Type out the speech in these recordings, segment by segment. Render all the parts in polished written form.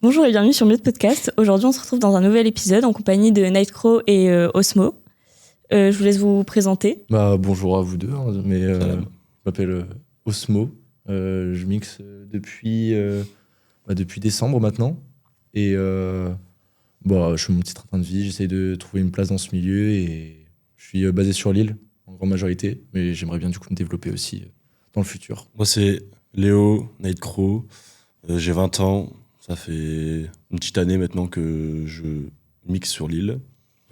Bonjour et bienvenue sur Mute Podcast. Aujourd'hui, on se retrouve dans un nouvel épisode en compagnie de Nightcrow et Osmo. Je vous laisse vous présenter. Bonjour à vous deux, hein, je m'appelle Osmo. Je mixe depuis décembre maintenant. Et je fais mon petit train de vie, j'essaie de trouver une place dans ce milieu et je suis basé sur Lille en grande majorité, mais j'aimerais bien du coup me développer aussi dans le futur. Moi, c'est Léo, Nightcrow. J'ai 20 ans. Ça fait une petite année maintenant que je mixe sur Lille.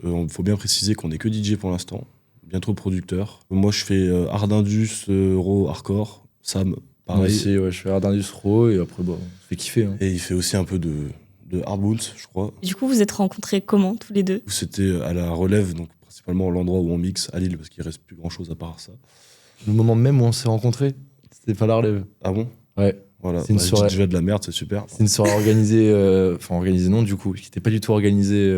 Il faut bien préciser qu'on n'est que DJ pour l'instant, bientôt producteur. Moi, je fais Hard Indus, Raw, Hardcore. Sam, pareil. Moi aussi, je fais Hard Indus Raw et après, on se fait kiffer. Hein. Et il fait aussi un peu de Hard Bounce, je crois. Du coup, vous êtes rencontrés comment, tous les deux ? C'était à la Relève, donc principalement l'endroit où on mixe à Lille, parce qu'il reste plus grand-chose à part ça. Le moment même où on s'est rencontrés, c'était pas la Relève. Ah bon ? Ouais. Voilà, c'est une soirée. Je vais de la merde, c'est super. C'est une soirée organisée, organisée non du coup, qui n'était pas du tout organisée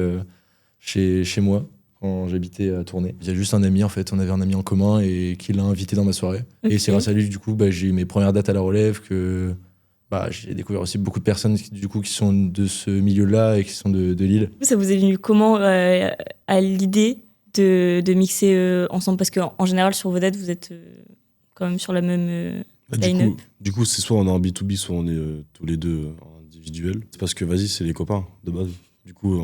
chez moi quand j'habitais à Tournai. Il y a juste un ami en fait, on avait un ami en commun et qui l'a invité dans ma soirée. Okay. Et c'est grâce à lui du coup j'ai eu mes premières dates à la Relève que j'ai découvert aussi beaucoup de personnes du coup qui sont de ce milieu-là et qui sont de Lille. Ça vous est venu comment à l'idée de mixer ensemble, parce qu'en général sur vos dates vous êtes quand même sur la même Du coup, c'est soit on est en B2B, soit on est tous les deux en individuel. C'est parce que c'est les copains de base. Du coup,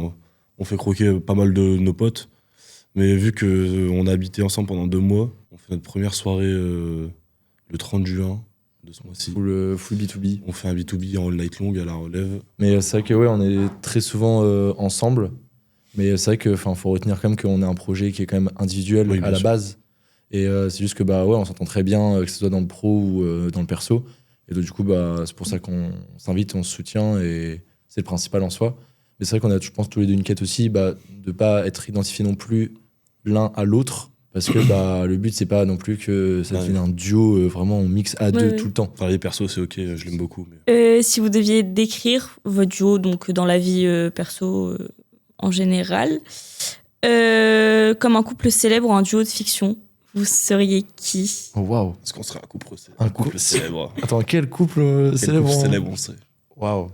on fait croquer pas mal de nos potes. Mais vu qu'on a habité ensemble pendant 2 mois, on fait notre première soirée le 30 juin de ce mois-ci. Full B2B. On fait un B2B en all night long à la Relève. Mais c'est vrai que on est très souvent ensemble. Mais c'est vrai qu'il faut retenir quand même qu'on a un projet qui est quand même individuel à la base. Et c'est juste que on s'entend très bien, que ce soit dans le pro ou dans le perso. Et donc du coup, c'est pour ça qu'on s'invite, on se soutient et c'est le principal en soi. Mais c'est vrai qu'on a, je pense, tous les deux une quête aussi de pas être identifiés non plus l'un à l'autre. Parce que le but, c'est pas non plus que ça devienne un duo, vraiment on mixe à deux tout le temps. Enfin, les persos, c'est ok, je l'aime beaucoup. Mais... si vous deviez décrire votre duo donc, dans la vie perso en général, comme un couple célèbre ou un duo de fiction, vous seriez qui ? Oh, waouh. Est-ce qu'on serait un couple célèbre ? Un couple célèbre. Attends, quel couple célèbre ? Quel couple célèbre on serait ? Waouh.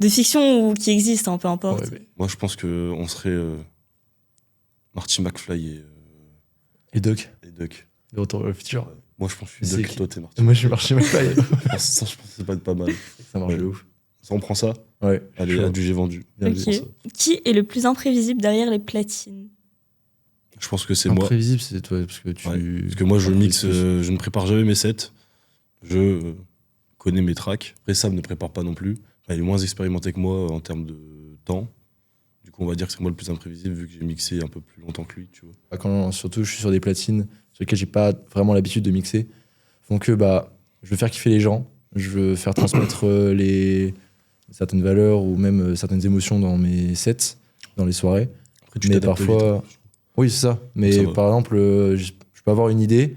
De fiction ou qui existe, peu importe. Ouais. Moi, je pense qu'on serait Marty McFly et Doc. De Retour vers le futur. Moi, je pense que je suis Doc, toi, t'es Marty. Moi, je suis Marty McFly. je pense que ça peut être pas mal. Ça marche de ouf. Ça, on prend ça ? Ouais. Allez, j'ai vendu. Okay. Qui est le plus imprévisible derrière les platines ? Je pense que c'est moi. Imprévisible, c'est toi, parce que tu... parce que moi, je mixe, je ne prépare jamais mes sets. Je connais mes tracks. Après, Sam ne prépare pas non plus. Enfin, il est moins expérimenté que moi en termes de temps. Du coup, on va dire que c'est moi le plus imprévisible, vu que j'ai mixé un peu plus longtemps que lui, tu vois. Surtout, je suis sur des platines sur lesquelles j'ai pas vraiment l'habitude de mixer. Donc, je veux faire kiffer les gens. Je veux faire transmettre certaines valeurs ou même certaines émotions dans mes sets, dans les soirées. Après, tu mais parfois... Oui, c'est ça. Mais par exemple, je peux avoir une idée,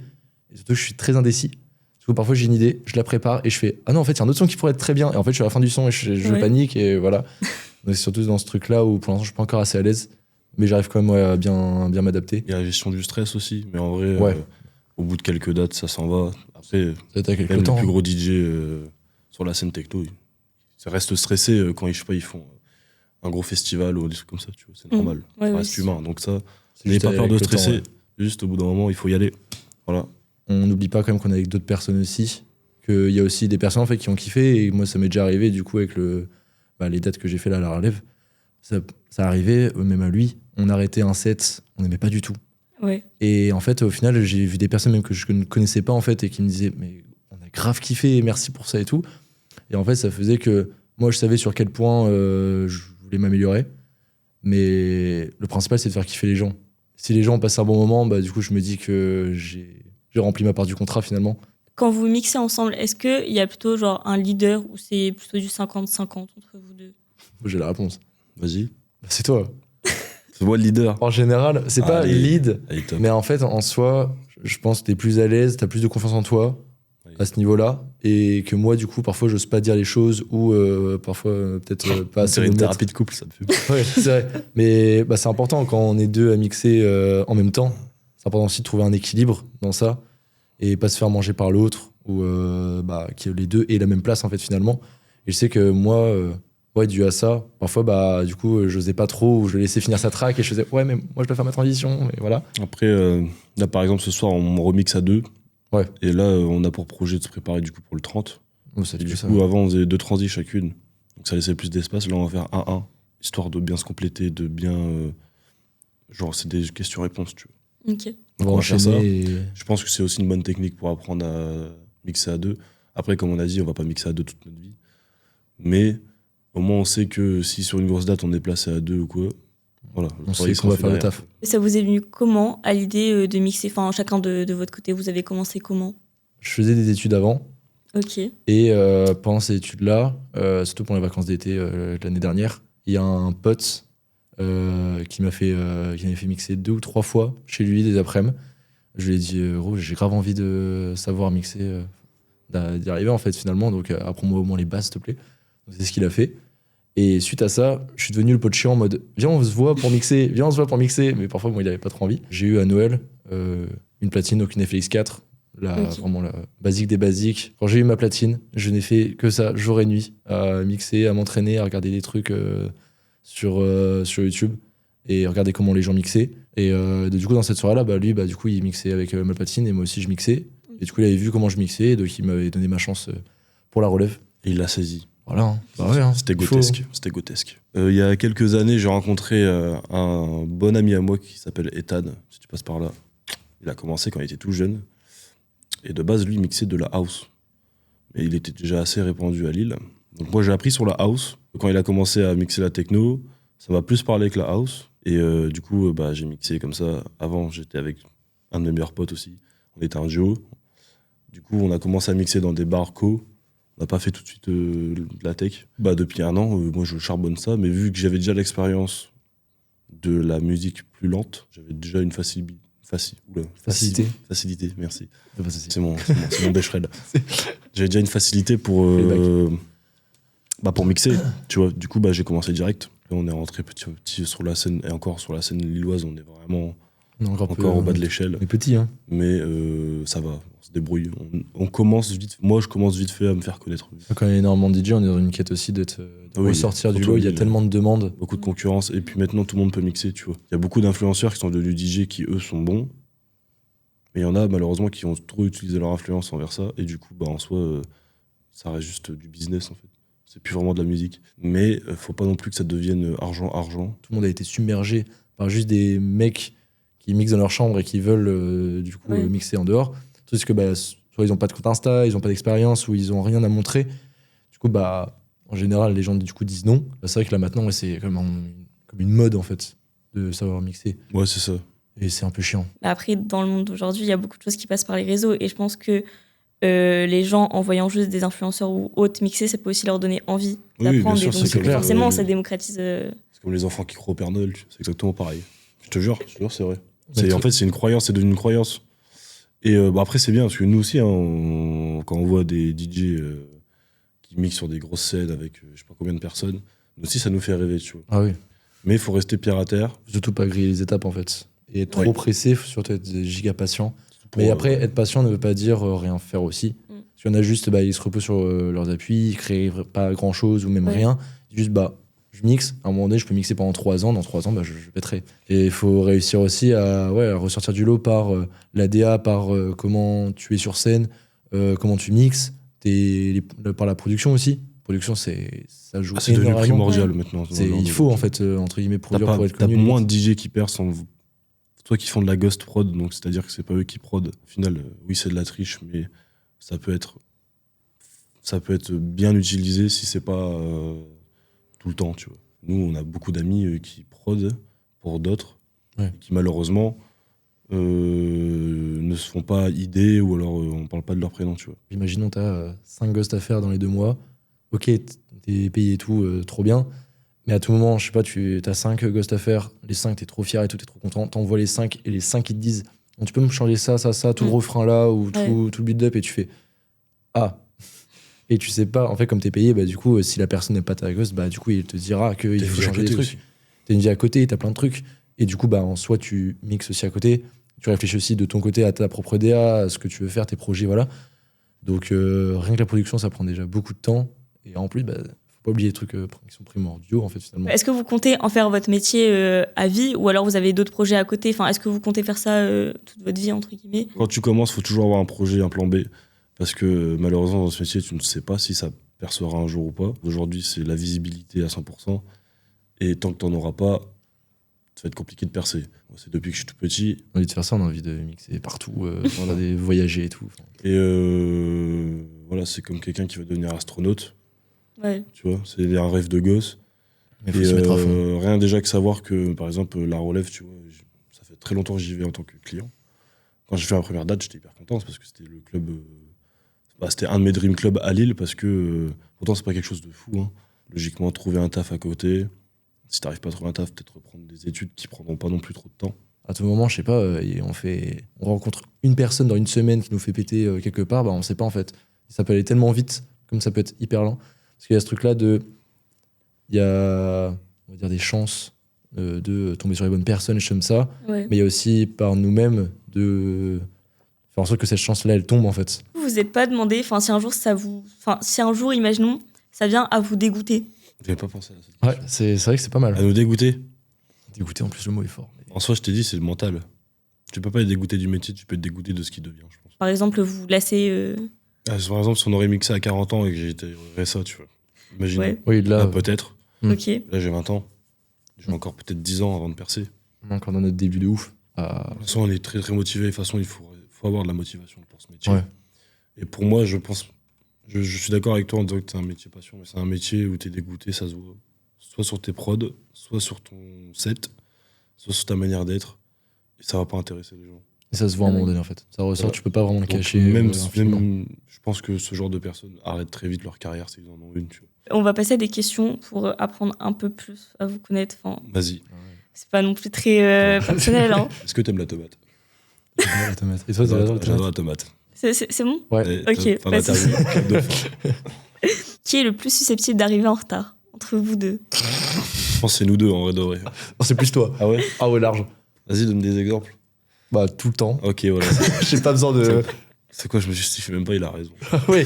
et surtout, je suis très indécis. Parce que parfois, j'ai une idée, je la prépare et je fais « Ah non, en fait, il y a un autre son qui pourrait être très bien. » Et en fait, je suis à la fin du son et je panique et voilà. Donc, c'est surtout dans ce truc-là où, pour l'instant, je suis pas encore assez à l'aise. Mais j'arrive quand même à bien m'adapter. Il y a la gestion du stress aussi. Mais en vrai, au bout de quelques dates, ça s'en va. Après, même les plus gros DJ sur la scène techno, ça reste stressé quand ils font un gros festival ou des trucs comme ça. Tu vois, c'est normal. Ça reste humain. Donc ça... N'ayez pas peur de stresser, juste au bout d'un moment, il faut y aller. Voilà. On n'oublie pas quand même qu'on est avec d'autres personnes aussi, qu'il y a aussi des personnes en fait, qui ont kiffé, et moi ça m'est déjà arrivé du coup avec les dates que j'ai fait là à la Relève, ça arrivait, même à lui, on arrêtait un set, on n'aimait pas du tout. Ouais. Et en fait au final j'ai vu des personnes même que je ne connaissais pas en fait, et qui me disaient mais on a grave kiffé, merci pour ça et tout. Et en fait ça faisait que moi je savais sur quel point je voulais m'améliorer, mais le principal c'est de faire kiffer les gens. Si les gens passent un bon moment, du coup, je me dis que j'ai rempli ma part du contrat, finalement. Quand vous mixez ensemble, est-ce qu'il y a plutôt genre un leader ou c'est plutôt du 50-50 entre vous deux ? J'ai la réponse. Vas-y. C'est toi. C'est moi le leader. En général, c'est pas lead, allez, mais en fait, en soi, je pense que t'es plus à l'aise, t'as plus de confiance en toi à ce niveau-là, et que moi, du coup, parfois, j'ose pas dire les choses, ou parfois, peut-être pas assez. C'est une thérapie de couple, ça me fait. Ouais, c'est vrai. Mais c'est important quand on est deux à mixer en même temps. C'est important aussi de trouver un équilibre dans ça, et pas se faire manger par l'autre, ou que les deux aient la même place, en fait, finalement. Et je sais que moi, Ouais, dû à ça. Parfois, bah, du coup, j'osais pas trop, ou je laissais finir sa track et je faisais, ouais, mais moi, je dois faire ma transition, et voilà. Après, là, par exemple, ce soir, on remixe à 2. Ouais. Et là, on a pour projet de se préparer du coup pour le 30. Oh, ça fait Du ça. coup, avant, on faisait 2 transis chacune. Donc ça laissait plus d'espace. Là, on va faire 1-1, histoire de bien se compléter, de bien. Genre, c'est des questions-réponses, tu vois. Ok. Donc, on va faire ça. Et... Je pense que c'est aussi une bonne technique pour apprendre à mixer à 2. Après, comme on a dit, on va pas mixer à 2 toute notre vie. Mais au moins, on sait que si sur une grosse date, on est placé à 2 ou quoi, voilà. On sait qu'on va faire le taf. Et ça vous est venu comment à l'idée de mixer, enfin chacun de votre côté, vous avez commencé comment? Je faisais des études avant. Ok. Et pendant ces études-là, surtout pendant les vacances d'été l'année dernière, il y a un pote qui m'avait fait mixer 2 ou 3 fois chez lui des après-midi. Je lui ai dit, gros, j'ai grave envie de savoir mixer, d'y arriver en fait finalement, donc apprends-moi au moins les bases s'il te plaît. Donc, c'est ce qu'il a fait. Et suite à ça, je suis devenu le pote chiant en mode, viens on se voit pour mixer, mais parfois moi il avait pas trop envie. J'ai eu à Noël une platine, donc une FX4, vraiment la basique des basiques. Quand j'ai eu ma platine, je n'ai fait que ça, jour et nuit, à mixer, à m'entraîner, à regarder des trucs sur YouTube et regarder comment les gens mixaient. Et du coup, dans cette soirée-là, bah, lui, du coup, il mixait avec ma platine et moi aussi, je mixais. Et du coup, il avait vu comment je mixais, donc il m'avait donné ma chance pour la relève. Et il l'a saisi. Voilà. Hein. Bah ouais, hein. C'était grotesque. C'était grotesque. Il y a quelques années, j'ai rencontré un bon ami à moi qui s'appelle Ethan, si tu passes par là. Il a commencé quand il était tout jeune. Et de base, lui, il mixait de la house. Mais il était déjà assez répandu à Lille. Donc moi, j'ai appris sur la house. Quand il a commencé à mixer la techno, ça m'a plus parlé que la house. Et du coup, j'ai mixé comme ça. Avant, j'étais avec un de mes meilleurs potes aussi. On était un duo. Du coup, on a commencé à mixer dans des bars co. On n'a pas fait tout de suite de la tech. Depuis 1 an, moi, je charbonne ça. Mais vu que j'avais déjà l'expérience de la musique plus lente, j'avais déjà une facilité. Facilité, merci. C'est mon Becherel. J'avais déjà une facilité pour mixer, tu vois. Du coup, j'ai commencé direct. Là, on est rentré petit à petit sur la scène, et encore sur la scène lilloise, on est vraiment encore au bas de l'échelle. On est petit, hein. Mais ça va, on se débrouille. On commence vite. Moi, je commence vite fait à me faire connaître. Quand il y a énormément de DJ, on est dans une quête aussi de ressortir du lot. Il y a tellement de demandes. Beaucoup de concurrence. Et puis maintenant, tout le monde peut mixer, tu vois. Il y a beaucoup d'influenceurs qui sont devenus DJ qui, eux, sont bons. Mais il y en a, malheureusement, qui ont trop utilisé leur influence envers ça. Et du coup, en soi, ça reste juste du business, en fait. C'est plus vraiment de la musique. Mais faut pas non plus que ça devienne argent. Tout le monde a été submergé par juste des mecs qui mixent dans leur chambre et qui veulent mixer en dehors. Parce que soit ils ont pas de compte Insta, ils ont pas d'expérience ou ils ont rien à montrer. Du coup, en général, les gens du coup disent non. C'est vrai que là maintenant, c'est comme une mode en fait de savoir mixer. Ouais, c'est ça. Et c'est un peu chiant. Après, dans le monde d'aujourd'hui, il y a beaucoup de choses qui passent par les réseaux et je pense que les gens, en voyant juste des influenceurs ou autres mixer, ça peut aussi leur donner envie d'apprendre. Bien sûr, et donc, c'est clair. forcément, ça démocratise. C'est comme les enfants qui croient au Père Noël, c'est exactement pareil. Je te jure, c'est vrai. En fait, c'est une croyance, c'est devenu une croyance. Et après, c'est bien, parce que nous aussi, quand on voit des DJ qui mixent sur des grosses scènes avec je sais pas combien de personnes, nous aussi, ça nous fait rêver, tu vois. Ah oui. Mais il faut rester pierre à terre. Surtout pas griller les étapes, en fait. Et être trop pressé, faut surtout être giga patient. Mais après, être patient ne veut pas dire rien faire aussi. Parce qu'il y en a juste, ils se reposent sur leurs appuis, ils créent pas grand-chose ou même rien. Juste, je mixe. À un moment donné, je peux mixer pendant 3 ans. Dans 3 ans, je pèterai. Et il faut réussir aussi à ressortir du lot par l'ADA, par comment tu es sur scène, comment tu mixes, par la production aussi. Production, ça joue énormément. C'est devenu primordial maintenant. Il faut, en fait, entre guillemets, produire pour être connu. T'as moins de DJ qui percent toi qui font de la ghost prod, donc c'est-à-dire que c'est pas eux qui prod. Au final, oui, c'est de la triche, mais ça peut être bien utilisé si c'est pas tout le temps, tu vois. Nous, on a beaucoup d'amis qui prodent pour d'autres, qui malheureusement ne se font pas idée ou alors on parle pas de leur prénom, tu vois. Imaginons t'as 5 ghosts à faire dans les 2 mois. Ok, t'es payé et tout, trop bien. Mais à tout moment, je sais pas, t'as 5 ghosts à faire, les 5, t'es trop fier et tout, t'es trop content, t'envoies les 5 et les 5 ils te disent tu peux me changer ça, tout le refrain là ou tout le build-up et tu fais et tu sais pas, en fait, comme t'es payé, du coup, si la personne n'est pas ta ghost, du coup, il te dira qu'il faut changer des trucs. T'as une vie à côté, t'as plein de trucs. Et du coup, en soi, tu mixes aussi à côté, tu réfléchis aussi de ton côté à ta propre DA, à ce que tu veux faire, tes projets, voilà. Donc, rien que la production, ça prend déjà beaucoup de temps. Et en plus, faut pas oublier les trucs qui sont primordiaux en fait finalement. Est-ce que vous comptez en faire votre métier à vie ou alors vous avez d'autres projets à côté? Enfin, est-ce que vous comptez faire ça toute votre vie entre guillemets? Quand tu commences, il faut toujours avoir un projet, un plan B. Parce que malheureusement, dans ce métier, tu ne sais pas si ça percera un jour ou pas. Aujourd'hui, c'est la visibilité à 100%. Et tant que tu n'en auras pas, ça va être compliqué de percer. C'est depuis que je suis tout petit. On a envie de faire ça, on a envie de mixer partout, on a des voyager et tout. Et voilà, c'est comme quelqu'un qui veut devenir astronaute. Ouais. Tu vois, c'est un rêve de gosse. Mais faut se mettre à fond. Rien déjà que savoir que, par exemple, la relève, tu vois, ça fait très longtemps que j'y vais en tant que client. Quand j'ai fait ma première date, j'étais hyper content parce que c'était le club. C'était un de mes dream clubs à Lille parce que pourtant c'est pas quelque chose de fou. Hein. Logiquement, trouver un taf à côté. Si t'arrives pas à trouver un taf, peut-être reprendre des études qui prendront pas non plus trop de temps. À tout moment, je sais pas, on rencontre une personne dans une semaine qui nous fait péter quelque part, bah on sait pas en fait. Ça peut aller tellement vite, comme ça peut être hyper lent. Parce qu'il y a ce truc-là il y a, on va dire, des chances de tomber sur les bonnes personnes, comme ça. Ouais. Mais il y a aussi par nous-mêmes de faire en sorte que cette chance-là, elle tombe en fait. Vous vous êtes pas demandé, si un jour, imaginons, ça vient à vous dégoûter. J'avais pas pensé à cette question. Ouais, c'est vrai que c'est pas mal. À nous dégoûter. Dégoûter, en plus, le mot est fort. En soi, je t'ai dit, c'est le mental. Tu peux pas être dégoûté du métier, tu peux être dégoûté de ce qui devient, je pense. Par exemple, vous lassez. Par exemple, si on aurait mixé à 40 ans et que j'étais ça, tu vois. Imagine. Ouais. Oui, là, Peut-être. Ok. Là, j'ai 20 ans. J'ai encore peut-être 10 ans avant de percer. on est encore dans notre début de ouf. De toute façon, on est très très motivé. De toute façon, il faut avoir de la motivation pour ce métier. Ouais. Et pour moi, je pense. Je suis d'accord avec toi en disant que c'est un métier passion, mais c'est un métier où t'es dégoûté, ça se voit. Soit sur tes prods, soit sur ton set, soit sur ta manière d'être. Et ça va pas intéresser les gens. Et ça se voit à un Ah moment oui. donné, en fait. Ça ressort, Voilà. tu peux pas vraiment le Donc, cacher. même, infiniment. je pense que ce genre de personnes arrêtent très vite leur carrière s'ils en ont une. Tu vois. On va passer à des questions pour apprendre un peu plus à vous connaître. Enfin, Vas-y. c'est pas non plus très personnel. Hein. Est-ce que t'aimes la tomate? J'adore la tomate. Et toi, t'adores la tomate? J'adore la tomate. C'est bon? Ouais. Ok, Fin d'interview, clap de fin. Qui est le plus susceptible d'arriver en retard entre vous deux? Je pense que c'est nous deux en vrai de vrai. Oh, c'est plus toi. Ah ouais? Ah ouais, large. Vas-y, donne des exemples. Bah, tout le temps. Ok, voilà. J'ai pas besoin de. C'est quoi, je me justifie même pas, il a raison. Oui.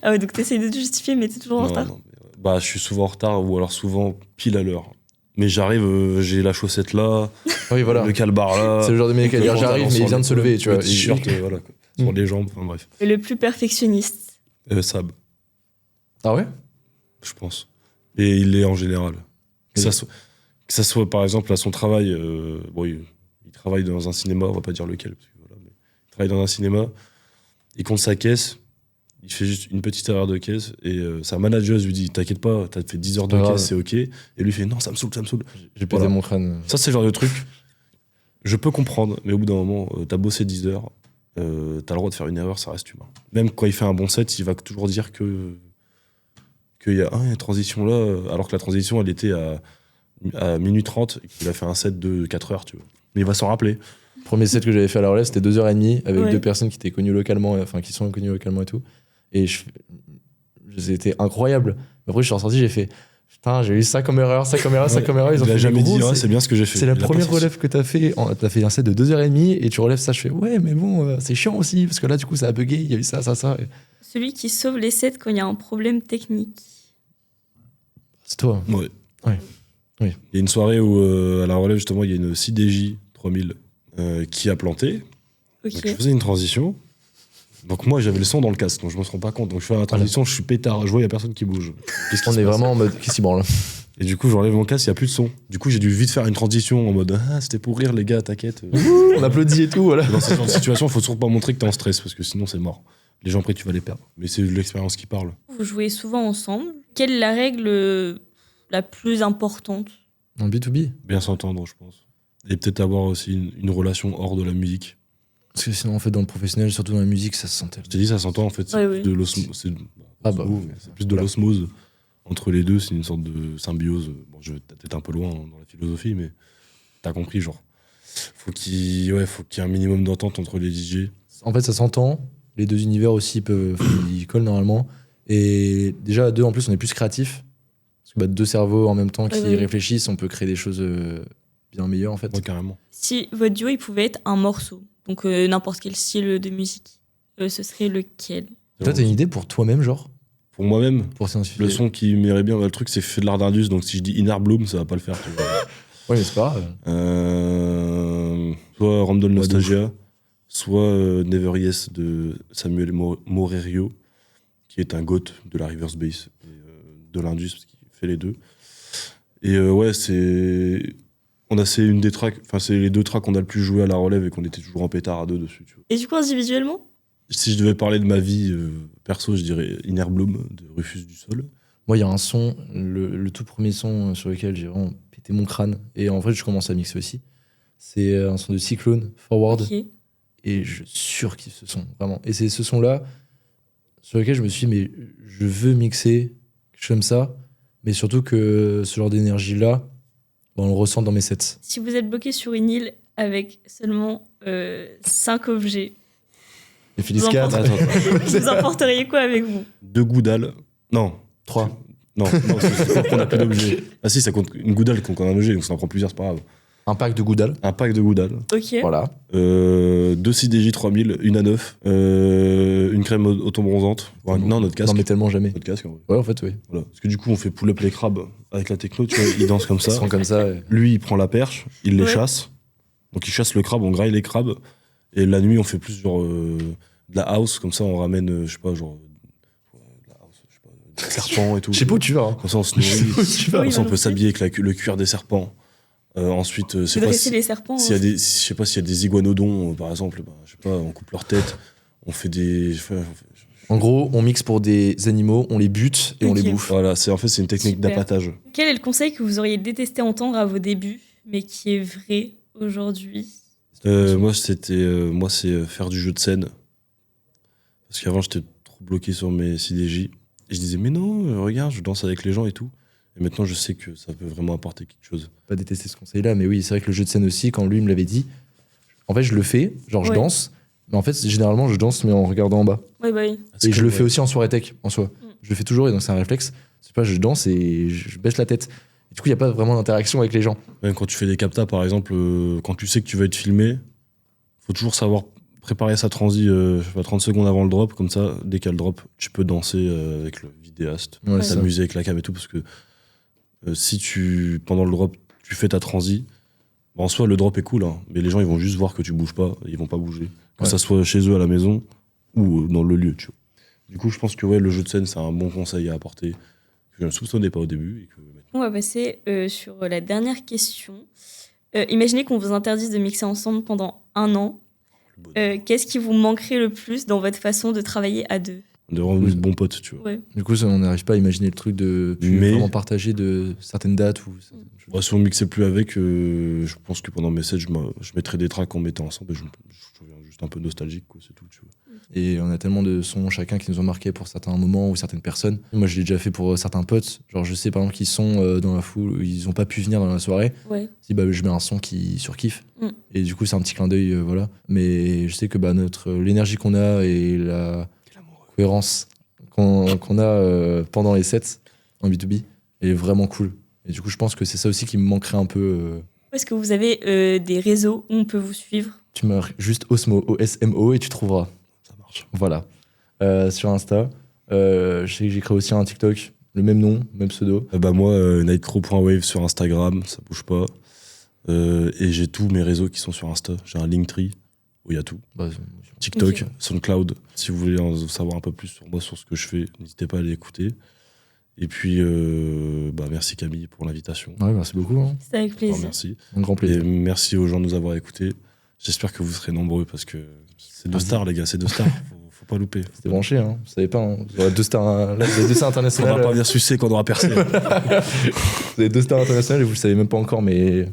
Ah ouais, donc t'essayes de te justifier, mais t'es toujours en retard. Non, mais, bah, je suis souvent en retard ou alors souvent pile à l'heure. Mais j'arrive, j'ai la chaussette là, Oui, voilà. le calbar là. C'est le genre de mec à dire j'arrive, mais il vient de se lever, tu vois. Le t-shirt, voilà, quoi, sur les jambes, enfin bref. Le plus perfectionniste. Sab, Ah ouais? je pense. Et il l'est en général. Que Oui. ça soit par exemple à son travail, bon, il travaille dans un cinéma, on va pas dire lequel, parce que voilà, mais il travaille dans un cinéma, il compte sa caisse, il fait juste une petite erreur de caisse, et sa manageuse lui dit t'inquiète pas, t'as fait 10 heures de Pas grave. caisse, c'est ok. Et lui il fait non, ça me saoule, ça me saoule. J'ai pété Voilà. mon crâne. Ça, c'est le genre de truc, je peux comprendre, mais au bout d'un moment, t'as bossé 10 heures, t'as le droit de faire une erreur, ça reste humain. Même quand il fait un bon set, il va toujours dire qu'il y a une transition là, alors que la transition, elle était à minuit 30 et qu'il a fait un set de 4 heures, tu vois. Mais il va s'en rappeler. Le premier set que j'avais fait à la relève, c'était 2h30 avec Ouais. 2 personnes qui étaient connues localement, enfin qui sont connues localement et tout. Et c'était incroyable. Après, je suis ressorti, j'ai fait putain, j'ai eu ça comme erreur, ça comme erreur, ça comme erreur. Ils ont Il a fait, jamais mais gros, dit, ouais, c'est bien ce que j'ai fait. c'est la Il a pas première sorti. relève que t'as fait. T'as fait un set de 2h30 et tu relèves ça. Je fais ouais, mais bon, c'est chiant aussi parce que là, du coup, ça a bugué. Il y a eu ça, ça, ça. Et Celui qui sauve les sets quand il y a un problème technique. c'est toi. Ouais. Ouais. Oui. Il y a une soirée où, à la relève, justement, il y a une CDJ 3000 qui a planté. Ok. Donc, je faisais une transition. Donc, moi, j'avais le son dans le casque, donc je me rends pas compte. Donc, je fais la transition, je suis pétard. Je vois, il y a personne qui bouge. Qu'est-ce qui On se est passe vraiment en mode qu'est-ce qui branle. Et du coup, j'enlève mon casque, il n'y a plus de son. Du coup, j'ai dû vite faire une transition en mode ah, c'était pour rire, les gars, t'inquiète. On applaudit et tout, voilà. Dans ce genre de situation, il faut surtout pas montrer que t'es en stress parce que sinon, c'est mort. Les gens après, tu vas les perdre. Mais c'est l'expérience qui parle. Vous jouez souvent ensemble. Quelle est la règle la plus importante? En B2B. Bien s'entendre, je pense. Et peut-être avoir aussi une relation hors de la musique. Parce que sinon, en fait, dans le professionnel, surtout dans la musique, ça se sentait. Je t'ai dit, ça s'entend en fait. C'est Ouais, plus oui. de l'osmose. C'est Ah bah. c'est plus de l'osmose entre les deux. C'est une sorte de symbiose. Bon, je vais peut-être un peu loin dans la philosophie, mais t'as compris, genre. Faut qu'il y ait un minimum d'entente entre les DJ. En fait, ça s'entend. Les deux univers aussi ils collent normalement. Et déjà, à deux, en plus, on est plus créatifs. Parce que bah, deux cerveaux en même temps qui Oui. réfléchissent, on peut créer des choses bien meilleures, en fait. Ouais, carrément. Si votre duo il pouvait être un morceau, donc n'importe quel style de musique, ce serait lequel? Toi, t'as une idée pour toi-même, genre? pour moi-même. Pour s'identifier. Le son qui m'irait bien, le truc, c'est fait de l'art d'Indus, donc si je dis Inner Bloom, ça va pas le faire. Tu vois. Ouais, mais c'est pas grave. Soit Randall Nostalgia, soit Never Yes de Samuel Morerio, qui est un goth de la reverse bass et de l'Indus, parce qu'il fait les deux. Et ouais, c'est une des tracks, enfin c'est les 2 tracks qu'on a le plus joué à la relève et qu'on était toujours en pétard à 2 dessus. Tu vois. Et du coup, individuellement? Si je devais parler de ma vie perso, je dirais Inner Bloom de Rufus du Sol. Moi, il y a un son, le tout premier son sur lequel j'ai vraiment pété mon crâne. Et en vrai, je commence à mixer aussi. C'est un son de Cyclone, Forward. Ok. Et je surkiffe ce son, vraiment. Et c'est ce son-là sur lequel je me suis dit, mais je veux mixer quelque chose comme ça. Mais surtout que ce genre d'énergie-là, on le ressent dans mes sets. Si vous êtes bloqué sur une île avec seulement 5 objets, Les Phyllis Vous en 4. vous emporteriez quoi avec vous? 2 goudales. Non. 3. Non, c'est qu'on a plus d'objets. Ah si, ça compte une goudale qu'on a un objet, donc ça en prend plusieurs, c'est pas grave. Un pack de Goudal. Un pack de goudales. Ok. Voilà. 2 CDJ 3000, une à 9. Une crème autobronzante. Ouais, non, notre casque. Non, mais tellement jamais. Notre casque, en vrai. Ouais, en fait, oui. Voilà. Parce que du coup, on fait pull-up les crabes avec la techno, tu vois, ils dansent comme Ils ça. sont comme ça. Lui, il prend la perche, il les Ouais. chasse. Donc il chasse le crabe, on graille les crabes. Et la nuit, on fait plus genre de la house, comme ça, on ramène, je sais pas, genre. De la house, je sais pas, des serpents et tout. Je sais pas où tu vas. Hein. Comme ça, on se Je sais nourrit. pas où tu vas. Oui, Comme ça, on moi peut non s'habiller avec le cuir des serpents. Ensuite, C'est dresser les serpents. s'il y a hein. des, je sais pas s'il y a des iguanodons, par exemple, bah, je sais pas, on coupe leur tête, on fait des. En gros, on mixe pour des animaux, on les bute et on Ok. les bouffe. Voilà, c'est une technique Super. d'appâtage. Quel est le conseil que vous auriez détesté entendre à vos débuts, mais qui est vrai aujourd'hui? Moi, c'est faire du jeu de scène. Parce qu'avant, j'étais trop bloqué sur mes CDJ. Et je disais, mais non, regarde, je danse avec les gens et tout. Et maintenant, je sais que ça peut vraiment apporter quelque chose. Pas détester ce conseil-là, mais oui, c'est vrai que le jeu de scène aussi, quand lui me l'avait dit, en fait, je le fais, genre je Ouais. danse, mais en fait, généralement, je danse, mais en regardant en bas. Oui, bah oui. Et je le fais aussi en soirée tech, en soi. Mm. Je le fais toujours, et donc c'est un réflexe. C'est pas, je danse et je baisse la tête. Et du coup, il n'y a pas vraiment d'interaction avec les gens. Même quand tu fais des captas, par exemple, quand tu sais que tu vas être filmé, faut toujours savoir préparer sa transi, je sais pas, 30 secondes avant le drop, comme ça, dès qu'il y a le drop, tu peux danser avec le vidéaste, Ouais, ça. s'amuser avec la cam et tout, parce que si pendant le drop, tu fais ta transi, en soi, le drop est cool, hein, mais les gens, ils vont juste voir que tu bouges pas, ils vont pas bouger. Que Ouais. ça soit chez eux à la maison ou dans le lieu, tu vois. Du coup, je pense que ouais, le jeu de scène, c'est un bon conseil à apporter, que je ne soupçonnais pas au début. Et que... On va passer sur la dernière question. Imaginez qu'on vous interdise de mixer ensemble pendant 1 an. Qu'est-ce qui vous manquerait le plus dans votre façon de travailler à 2? De vraiment de bons potes, tu vois. Ouais. Du coup, on n'arrive pas à imaginer le truc de Mais- vraiment partager de certaines dates ou certaines choses. Ouais, si on mixait plus avec, je pense que pendant mes sets, je mettrais des tracks qu'on mettait ensemble et je deviens juste un peu nostalgique, quoi, c'est tout, tu vois. Et on a tellement de sons chacun qui nous ont marqué pour certains moments ou certaines personnes. Moi, je l'ai déjà fait pour certains potes. Genre, je sais par exemple qu'ils sont dans la foule, ils n'ont pas pu venir dans la soirée. Ouais. Si bah, je mets un son qui surkiffe. Mm. Et du coup, c'est un petit clin d'œil, voilà. Mais je sais que bah, l'énergie qu'on a et la cohérence qu'on a pendant les sets en B2B est vraiment cool. Et du coup, je pense que c'est ça aussi qui me manquerait un peu. Est-ce que vous avez des réseaux où on peut vous suivre? Tu marques juste Osmo, O-S-M-O, et tu trouveras. Ça marche. Voilà. Sur Insta. Je sais que j'ai créé aussi un TikTok, le même nom, même pseudo. Bah moi, nightcrow.wave sur Instagram, ça bouge pas. Et j'ai tous mes réseaux qui sont sur Insta. J'ai un Linktree où il y a tout. Bah, TikTok, Ok. SoundCloud. Si vous voulez en savoir un peu plus sur moi, sur ce que je fais, n'hésitez pas à aller écouter. Et puis, bah merci Camille pour l'invitation. ouais, merci beaucoup. Hein. C'est avec Enfin, plaisir. merci. Un grand Et plaisir. merci aux gens de nous avoir écoutés. J'espère que vous serez nombreux parce que c'est 2 stars, les gars, c'est 2 stars. Faut pas louper. C'était branché, hein. Vous savez pas, hein. Vous aurez 2 stars, là, vous avez 2 stars On internationales. va pas venir sucer quand on aura percé. Vous avez 2 stars internationales et vous le savez même pas encore, mais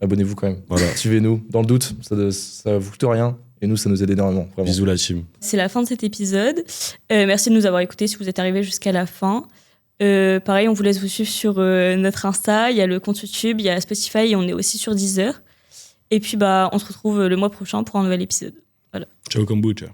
abonnez-vous quand même. Voilà. Suivez-nous. Dans le doute, ça vous coûte rien. Et nous, ça nous aide énormément. Vraiment. Bisous la team. C'est la fin de cet épisode. Merci de nous avoir écoutés si vous êtes arrivés jusqu'à la fin. Pareil, on vous laisse vous suivre sur notre Insta. Il y a le compte YouTube, il y a Spotify et on est aussi sur Deezer. Et puis, bah, on se retrouve le mois prochain pour un nouvel épisode. Ciao kombucha.